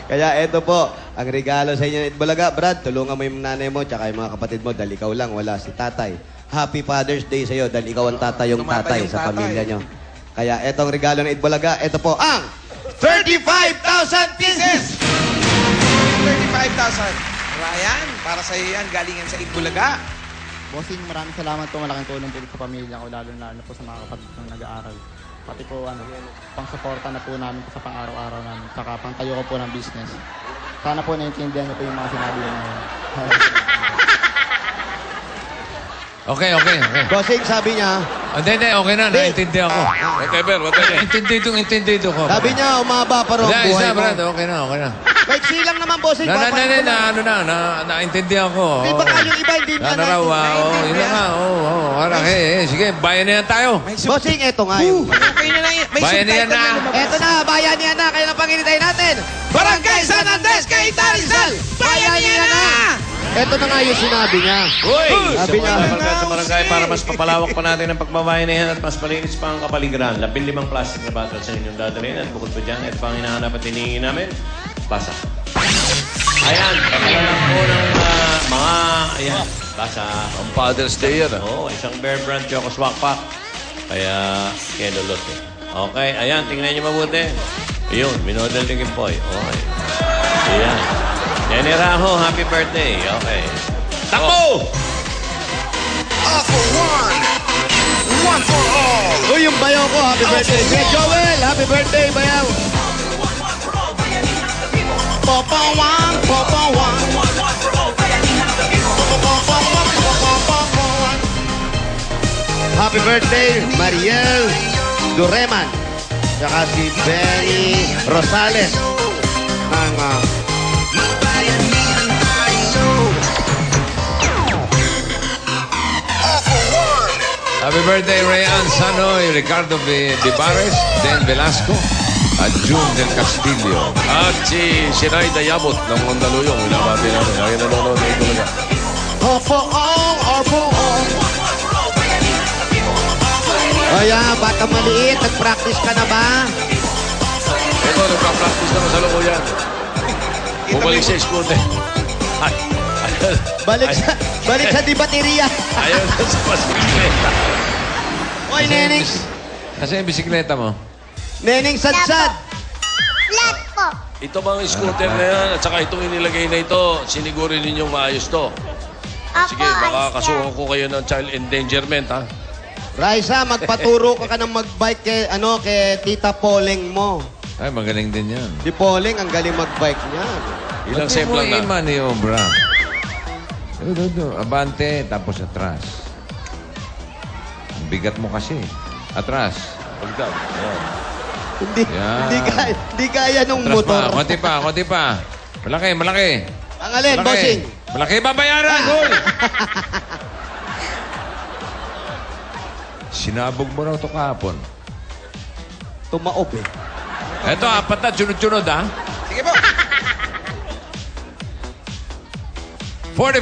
Kaya eto po, ang regalo sa inyo ng Itbulaga. Brad, tulungan mo yung nanay mo tsaka yung mga kapatid mo dahil ikaw lang, wala si tatay. Happy Father's Day sa iyo dahil ikaw ang tatay yung tatay sa pamilya nyo. Kaya etong regalo ng Itbulaga, eto po ang 35,000 pieces! 35,000. Ryan, para sa iyo yan, galingan sa Itbulaga. Bossing, maraming salamat po. Malaking tulong po sa pamilya ko, lalo po sa mga kapatid kong nag-aaral. Pati po, pang-suporta na po namin sa pang-araw-araw namin. Saka pang-tayo ko po ng business. Sana po naiintindihan niyo po yung mga sinabi ko ngayon. Okay. Bossing, sabi niya, Hindi, okay na. Naintindihan ko. Whatever. Intindido ko. sabi niya, umaba pa rin ang Hindi, buhay isa, mo. Brad. Okay na. Maiksi lang naman, Bossing. papaano ko na. Naintindihan ko. Di ba yung iba, hindi niya Raw, yun na nga. Parang, sige, bayan na yan tayo. Bossing, eto nga yun. Okay na lang yan. May Bayan na yan subtitle na. Eto na, bayan niya na. Kaya na panginitay natin. Barangay San Andres, Cainta Rizal. Bayan niya na! Eto na nga yung sinabi niya. Uy! Sabi niya, Sa barangay para mas papalawak pa natin ang pagbabayanihan at mas malinis pa ang kapaligiran. 15 plastic na bottle sa inyong dadalhin at bukod pa dyan, ito pa ang hinahanap at hinihingi namin. Basa. Ayan, pagkalang po ng mga, ayan, basa. Ang Father's Day yan, Oo, isang Bear Brand Choco Swak Pack. Kaya, kinulot eh. Okay, ayan, tingnan niyo mabuti. Ayun, minodel ni Kimpoy. Okay. Ayan. Nenny Raho, happy birthday. Okay. Takbo! All for one. One for all. uy, yung bayaw ko, happy birthday. Si Joel, happy birthday, bayaw. Popo one, popo one. Happy birthday, Mariel Dureman. Tsaka si Benny Rosales ng Happy birthday, Rayan Sanoy, Ricardo Vivares, Den Velasco, at June del Castillo. At si Sinay Dayabot ng Mandaluyong. Binabati namin. Lagi nanonood na Itbulaga. Kaya, bata maliit, nag-practice ka na ba? Ito, nagpa-practice naman sa lukuyan. Bumalik sa school din. Balik sa di baterya. Ayaw na sa basikleta. Oy, Neneng. Kasi yung bisikleta mo. Neneng Sadsad. Flat po. Ito bang scooter na yan at saka itong inilagay na ito, sinigurin ninyong maayos to. Sige, baka kasuhan ko kayo ng child endangerment, ha? Raisa, magpaturo ka ng mag-bike kay Tita Poleng mo. Ay, magaling din yan. Si Poleng, ang galing mag-bike niya. Ilang step lang na. Iman ni Obra. Abante, tapos atras. Ang bigat mo kasi. Atras. Pagdab. Ayan. Yan. Hindi kaya nung Atras motor. pa, konti pa. Malaki. Ang alin, bossing. Malaki babayaran, hoy! Sinabog mo raw ito kahapon. Tumaob eh. Eto, apat na, sunod-sunod, ha? Sige po. 44,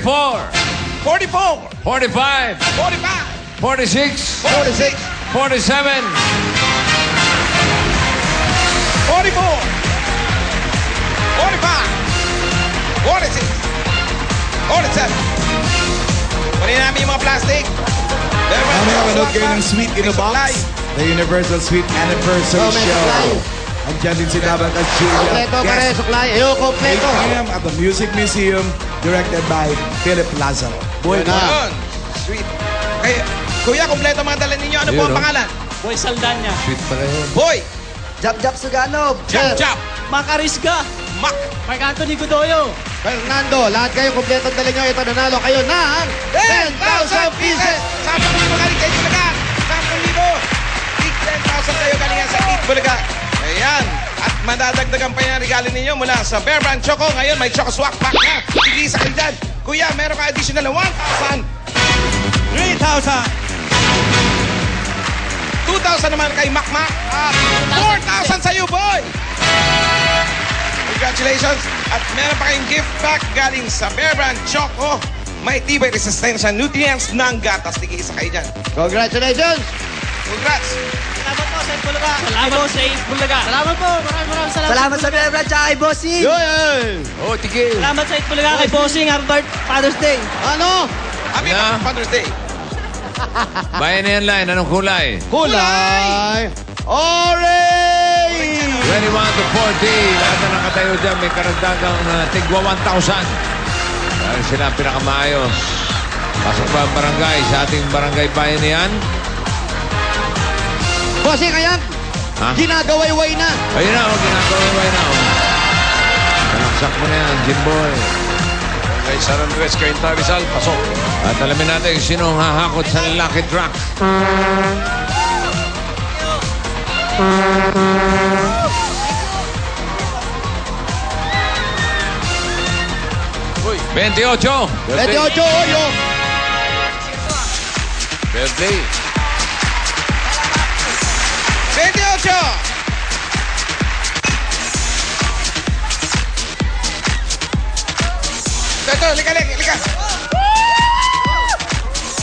44. 45, 45. 46, 46. 47, 44. 45. 46. 47. Kunin namin yung mga plastic. Mamaya manood kayo ng Sweet in a Box, the Universal Sweet Anniversary Oh, may Show. supply. Andiyan din si Dabat at Julia. Kompleto ka rin, supply. Ayo, 8 kompleto. p.m. at the Music Museum, directed by Philip Lazaro. Boy, Yan na. Yun. Sweet. Kaya, kuya, kompleto mga dala ninyo. Ano po Ayun, ang oh. pangalan? Boy Saldana. sweet pala yun. Boy. Jab Suganov. Jap. Makarisga. Mac. Mark Anthony Godoyo. Fernando, lahat kayo kompleto dala nyo. Ito, nanalo kayo ng 10,000 pieces. 10,000 galing kayo Itbulaga. 10,000. 10,000 kayo galing yan sa Itbulaga. Ayan. At madadagdagan pa yung regalo ninyo mula sa Bear Brand Choco. Ngayon may Choco Swak Pack na. Sige sa kayo dyan. Kuya, meron ka additional na 1,000. 3,000. 2,000 naman kay Makmak. At 4,000 sa iyo, boy. Congratulations. At meron pa kayong gift pack galing sa Bear Brand Choco. May tibay resistensya nutrients ng gatas. Tigil isa kayo dyan. Congratulations. Congrats! Salamat po sa Bulaga. Salamat sa Bulaga. Salamat po. Maraming salamat. Salamat sa Bebra at kay Bossy. Oh, tigil. Salamat sa Bulaga kay Bossing. Happy Father's Day. Ano? Happy Na? Father's Day! Bayan na yan, line. Anong kulay? Kulay! Orange! 21 to 40. Lahat na nakatayo dyan, may karagdagang tigwa 1,000. Dahil sila ang pinakamaayos. Pasok ba ang barangay sa ating barangay bayan na yan? Bossing, ayan. Ha? Ginagawayway na. Ayun na, ginagawa mo na. Salaksak mo na yan, Jimboy. Kay San Andres, kay Rizal, pasok. At alamin natin sino ang hahakot sa Lucky Truck. Uy, 28. 28 Oyo. birthday. 28! Ito, lika.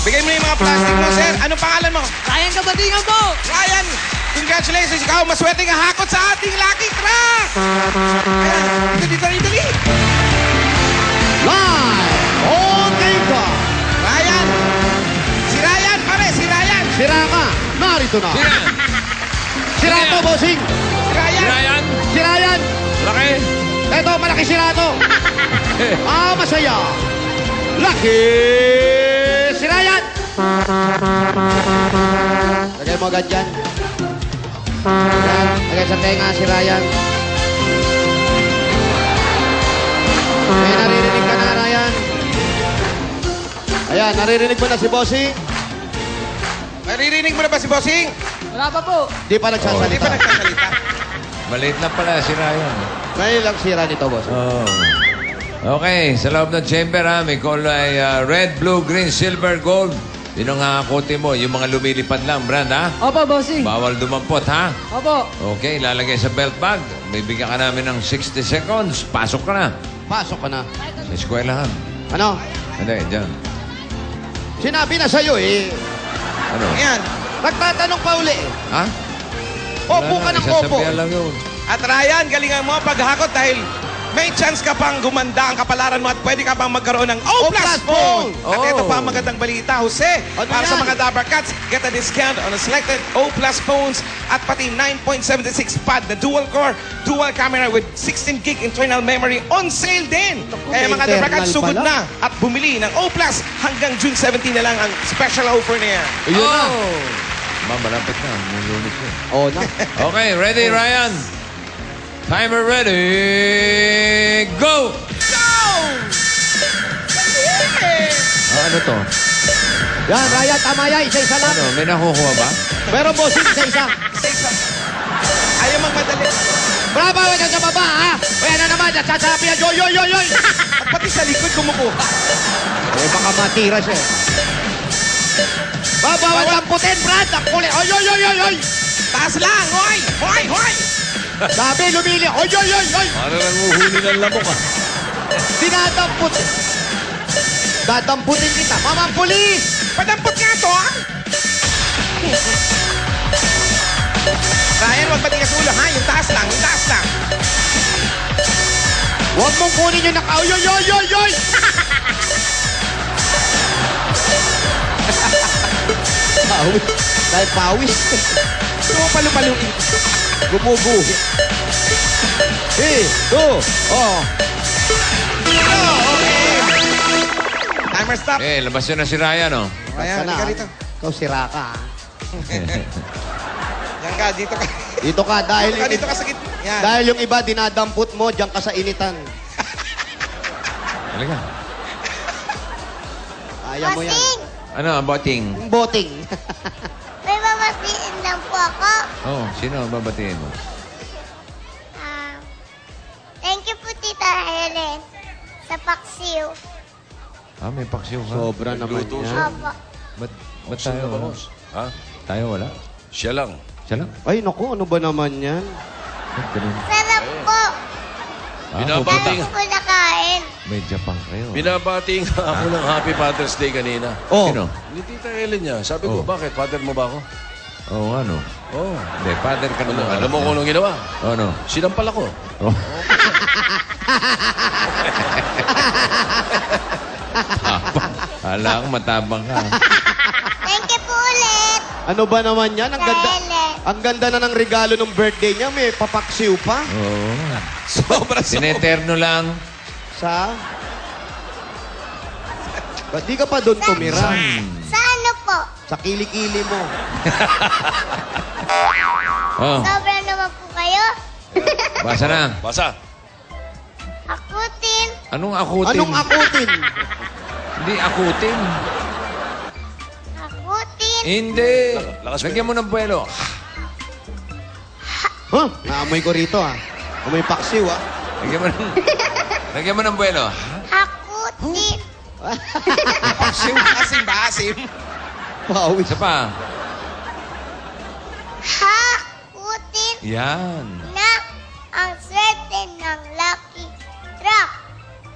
Bigay mo na yung mga plastic mo, sir. Anong pangalan mo? Ryan Kabatingan po. Ryan, congratulations. Ikaw, maswerte nga hakot sa ating Lucky Truck. Ayan, dito. Live on Data. Ryan. Si Ryan, pare, si Ryan. Siraka, narito na. Sirato, Bossing. Si Ryan. Ryan. Si Ryan. Laki. Eto, malaki sirato. Masaya. Lucky si Ryan. Lagay mo agad dyan. Lagay sa tenga si Ryan. May naririnig ka na, Ryan. Ayan, naririnig mo na si Bossing. Maririnig mo na ba si Bossing? Wala pa po. Di pa Hindi nagsasalita. pa nagsasalita. Maliit lang pala si Ryan. May lang sira nito, Bossing. Oh. Okay, sa loob ng chamber ha, may kulay red, blue, green, silver, gold. Yun ang hahakutin mo, yung mga lumilipad lang, Brand, ha? Opo, Bossing. Bawal dumampot, ha? Opo. Okay, lalagay sa belt bag. May bigyan ka namin ng 60 seconds. Pasok ka na. Pasok ka na. Sa eskwelahan. Ano? Hindi, dyan. Sinabi na sa'yo eh. Ano? Ayan. Nagtatanong pa uli eh. Ha? Opo ka ng opo. Isasabihan lang yun. At Ryan, galingan mo paghakot dahil may chance ka pang gumanda ang kapalaran mo at pwede ka pang magkaroon ng O Plus phone. At ito pa ang magandang balita, Jose. Ano Para sa yan? mga Dabber Cats, get a discount on a selected O Plus phones at pati 9.76 pad na dual core, dual camera with 16 gig internal memory on sale din. Kaya mga Dabber Cats, sugod internal na at bumili ng O Plus hanggang June 17 na lang ang special offer niya. Ayun na. Malapit na. Lunis na. Oo na. Okay, ready, Ryan? Timer ready. Go! Ano to? Yan, Ryan, tama yan. Isa-isa lang. Ano, may nakukuha ba? Meron, Bossing, isa-isa. Ayaw magmadali. Bravo, huwag ka sa baba, ha? Kaya na naman, sasabi yan. Yoy, yoy, yoy, yoy. At pati sa likod kumukuha. Eh, baka matira siya. Bawal lamputin, Brad. Ang kuli. Oy, oy, oy, oy, oy. Taas lang, hoy! Hoy, hoy! Sabi, lumili. Oy, oy, oy, oy. Para lang uhuli ng lamok, ah. Dinadamput. Dadamputin kita. Mamang pulis. Padampot nga to, ha? Ryan, huwag matigas ulo, ha? Yung taas lang, yung taas lang. Huwag mong kunin yung naka... Oy, oy, oy, oy, oy. Pawis. Dahil pawis. Sumapalo-paluin. Gumuguhit. Eh, to. Oh. Timer stop. Eh, labas yun na si Ryan, oh. Ryan, halika dito. Ikaw sira ka, ha? Yan ka, dito ka. Dito ka dahil... Dito ka sa gitna. Yan. Dahil yung iba, dinadamput mo, diyan ka sa initan. Halika. Kaya mo yan. Bossing, Ano, ang boting? Yung boting. may babatiin lang po ako. Oh, sino ang babatiin mo? Thank you po, Tita Helen, sa paksiw. Ah, may paksiw ka. Sobra naman Luto yan. Opo. Ba't tayo? Sino ba, boss? Ha? Tayo wala? Siya lang. Siya lang? Ay, naku, ano ba naman yan? Ba't ganun? Sarap po. Binabati Dami ko po nakain. May Japan kayo. Binabati nga ako ng Happy Father's Day kanina. Oh. Sino? Ni Tita Helen niya. Sabi ko, Oh. bakit? Father mo ba ako? Oo, ano? Oo. Hindi, father ka naman. Alam mo kung anong ginawa? Ano? Sinampal ako. Oh. Tapang. Alam, matabang ka. Thank you po ulit. Ano ba naman yan? Ang ganda na ng regalo ng birthday niya. May papaksiw pa. Oo. Sobra. Sineterno lang. Sa? Ba't di ka pa doon tumira? Sa ano po? Sa kilikili mo. Oh, Sobra naman po kayo. basa na. Basa. Akutin. Anong akutin? Anong akutin? Hindi akutin. Akutin. Hindi. Lakas mo Lagyan mo ng buwelo. Huh? Naamoy ko rito, ha? Amoy paksiw, ha? Lagyan mo ng buwelo. Akutin. Asim. Pawis. Isa pa. Hakutin Yan. na ang swerte ng Lucky Truck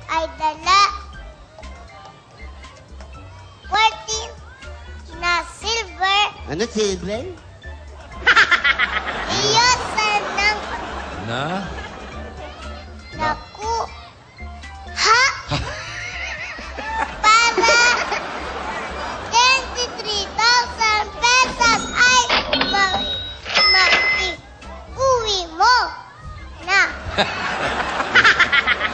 ay dala 14 na silver Ano, silver? iyosan ng Na? naku ha para 23,000 pesos ay uwi mo na.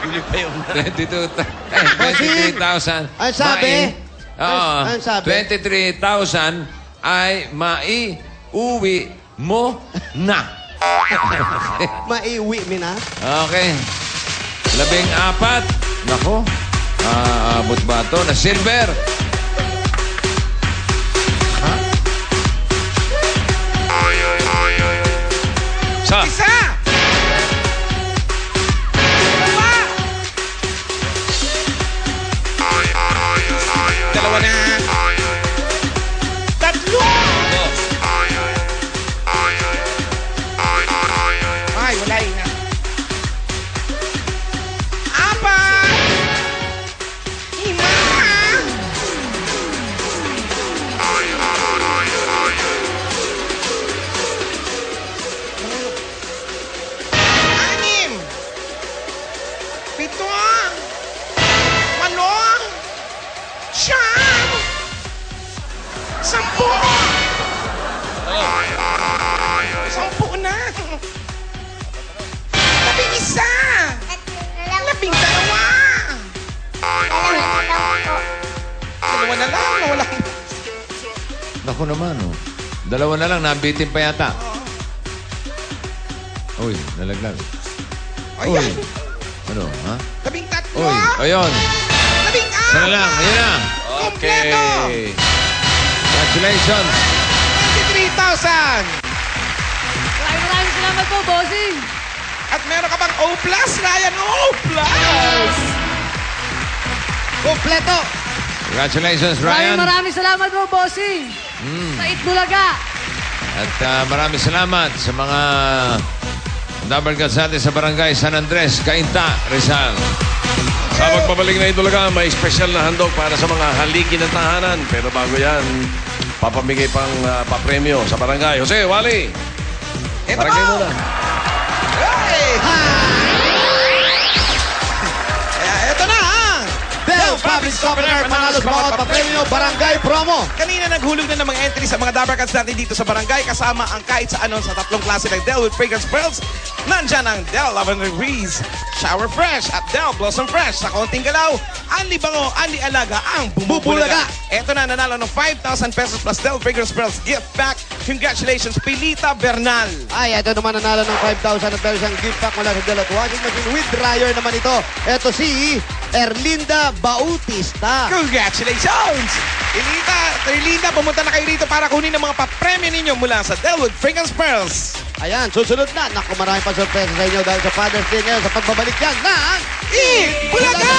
Huli pa yun. 23,000. Ang sabi? Oo. Ang sabi? 23,000 ay mai-uwi mo na. Maiwi mi na? Okay. 14. Nako. Aabot ba ito na silver? Sa. Isa! Dalawa na. Tatlo! Ay, wala yun na. Apat! Lima! Anim! Pito! Walo! Siyam! Sampu! Sampu na! Labing-isa! Labing-dalawa! Dalawa na lang, wala. Naku naman, oh. Dalawa na lang, nabitin pa yata. Uy, nalaglag. Uy. Ayan! Ano, ha? Labing-tatlo! Uy, ayun. Labing-apat! Sana lang, ayun na. Kompleto! Okay. Congratulations. 23,000! Maraming salamat po, bossing. At meron ka bang O+, Ryan? O+! Kompleto! Congratulations, Ryan. Maraming salamat po, bossing. Sa Itbulaga. At maraming salamat sa mga Double Guts natin sa Barangay San Andres, Cainta, Rizal. Sa pagbabalik na Itbulaga, may special na handog para sa mga haligi ng tahanan. Pero bago yan, papamigay pang papremyo sa barangay. Jose, Wally. Ito Barangay po! muna. Hey! Kaya ito na ang Del Public Governor panalo sa bawat papremyo Barangay Promo. Kanina naghulog na ng mga entry sa mga Dabber Cats natin dito sa barangay kasama ang kahit sa anon sa tatlong klase ng Del with Fragrance Pearls. Nandyan ang Del Lavender Breeze, Shower Fresh at Del Blossom Fresh. Sa konting galaw, Anli Bango, Anli Alaga ang bumubulaga. Ito na nanalo ng 5,000 pesos plus Del Fragrance Pearls gift pack. Congratulations, Pilita Bernal. Ay, ito naman nanalo ng 5,000 at meron siyang gift pack mula sa Del at washing machine with dryer naman ito. Ito si Erlinda Bautista. Congratulations! Erlinda, pumunta na kayo rito para kunin ang mga papremyo ninyo mula sa Delwood Fragrance Pearls. Ayan, susunod na. Naku, marami pa sorpresa sa inyo dahil sa Father's Day ngayon sa pagbabalik yan ng Itbulaga!